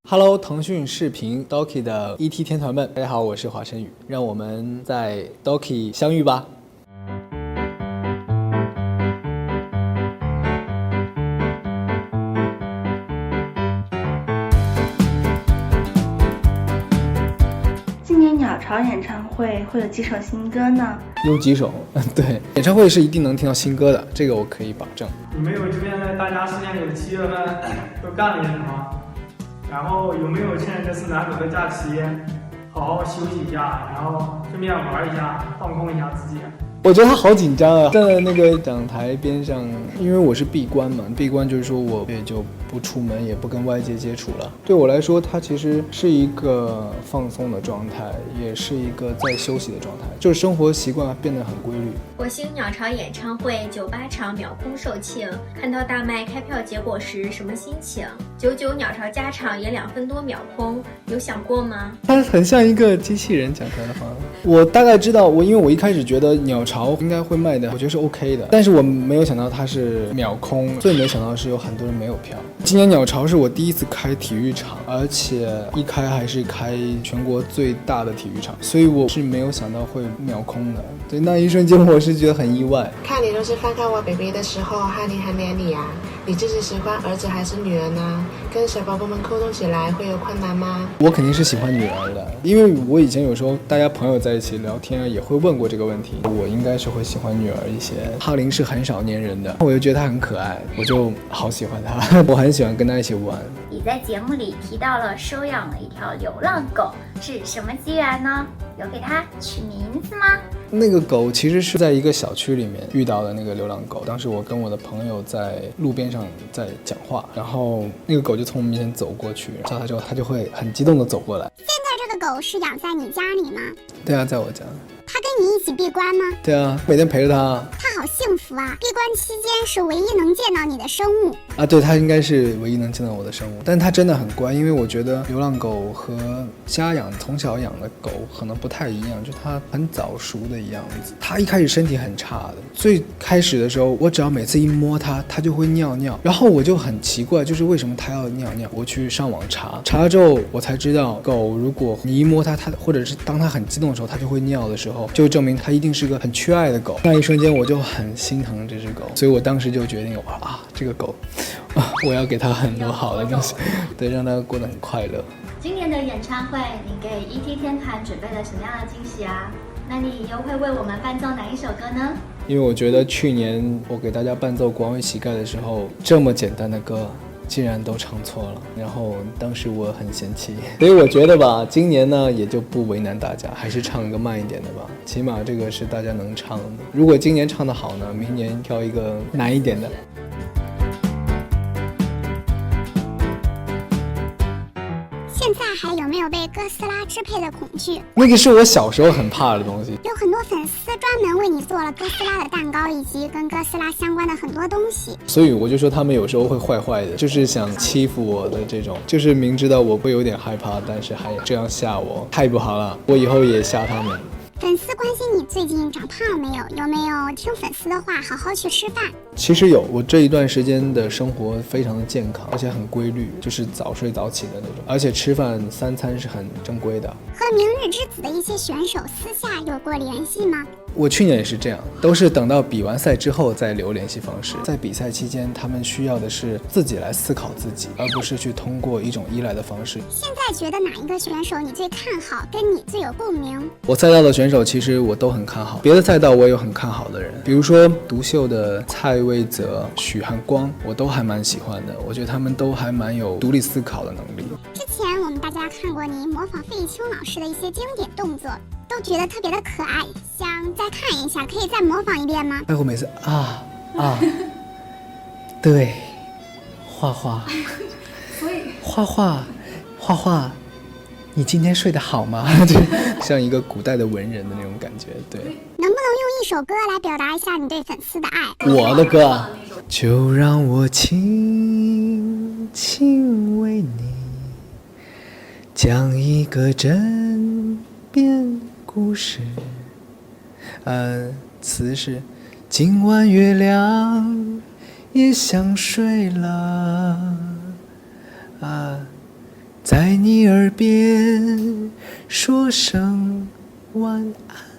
Hello， 腾讯视频 Doki 的 ET 天团们，大家好，我是华晨宇，让我们在 Doki 相遇吧。今年鸟巢演唱会会有几首新歌呢？有几首，对，演唱会是一定能听到新歌的，这个我可以保证。有没有这边的大家4年有7月份都干了些什么？然后有没有趁这次难得的假期好好休息一下，然后顺便玩一下，放空一下自己？我觉得他好紧张啊，站在那个讲台边上，因为我是闭关嘛，闭关就是说我也就不出门，也不跟外界接触了。对我来说，它其实是一个放松的状态，也是一个在休息的状态，就是生活习惯变得很规律。火星鸟巢演唱会98场秒空售罄，看到大麦开票结果时什么心情？99鸟巢加场也2分多秒空，有想过吗？它很像一个机器人讲出来的话。我大概知道，因为我一开始觉得鸟巢应该会卖的，我觉得是 OK 的，但是我没有想到它是秒空，最没想到是有很多人没有票。今年鸟巢是我第一次开体育场，而且一开还是开全国最大的体育场，所以我是没有想到会秒空的。对，那一瞬间我是觉得很意外。看你都是翻看我 baby 的时候，和你很黏你啊，你自己喜欢儿子还是女儿呢？跟小宝宝们沟通起来会有困难吗？我肯定是喜欢女儿的，因为我以前有时候大家朋友在一起聊天也会问过这个问题，我应该是会喜欢女儿一些。哈林是很少粘人的，我就觉得她很可爱，我就好喜欢她，我很喜欢跟她一起玩。你在节目里提到了收养了一条流浪狗，是什么机缘呢？有给它取名字吗？那个狗其实是在一个小区里面遇到的那个流浪狗，当时我跟我的朋友在路边上在讲话，然后那个狗就从我面前走过去，叫它之后它就会很激动的走过来。现在这个狗是养在你家里吗？对啊，在我家。它跟你一起闭关吗？对啊，每天陪着它。它好幸福啊！闭关期间是唯一能见到你的生物啊，对，它应该是唯一能见到我的生物，但它真的很乖，因为我觉得流浪狗和家养从小养的狗可能不太一样，就它很早熟的样子。它一开始身体很差的，最开始的时候，我只要每次一摸它，它就会尿尿，然后我就很奇怪，就是为什么它要尿尿？我去上网查了之后，我才知道，狗如果你一摸它，或者是当它很激动的时候，它就会尿的时候，就证明它一定是个很缺爱的狗。那一瞬间我就很心疼这只狗，所以我当时就决定，这个狗我要给它很多好的东西，对，让它过得很快乐。今年的演唱会，你给 ET 天团准备了什么样的惊喜啊？那你又会为我们伴奏哪一首歌呢？因为我觉得去年我给大家伴奏《广为乞丐》的时候，这么简单的歌竟然都唱错了，然后当时我很嫌弃，所以我觉得吧，今年呢也就不为难大家，还是唱一个慢一点的吧，起码这个是大家能唱的。如果今年唱得好呢，明年挑一个难一点的。现在还有没有被哥斯拉支配的恐惧？那个是我小时候很怕的东西。有很多粉丝专门为你做了哥斯拉的蛋糕，以及跟哥斯拉相关的很多东西。所以我就说他们有时候会坏坏的，就是想欺负我的这种，就是明知道我会有点害怕，但是还这样吓我，太不好了。我以后也吓他们。粉丝关心你最近长胖了没有？有没有听粉丝的话好好去吃饭？其实有，我这一段时间的生活非常的健康，而且很规律，就是早睡早起的那种，而且吃饭3餐是很正规的。和明日之子的一些选手私下有过联系吗？我去年也是这样，都是等到比完赛之后再留联系方式。在比赛期间，他们需要的是自己来思考自己，而不是去通过一种依赖的方式。现在觉得哪一个选手你最看好，跟你最有共鸣？我赛道的选手其实我都很看好，别的赛道我也有很看好的人，比如说独秀的蔡魏泽、许汉光，我都还蛮喜欢的。我觉得他们都还蛮有独立思考的能力。之前我们大家看过你模仿费玉清老师的一些经典动作，都觉得特别的可爱，想再看一下，可以再模仿一遍吗？我每次对，画画，画画，你今天睡得好吗？像一个古代的文人的那种感觉。对，能不能用一首歌来表达一下你对粉丝的爱？我的歌，就让我轻轻为你讲一个枕边故事。词是今晚月亮也想睡了在你耳边说声晚安。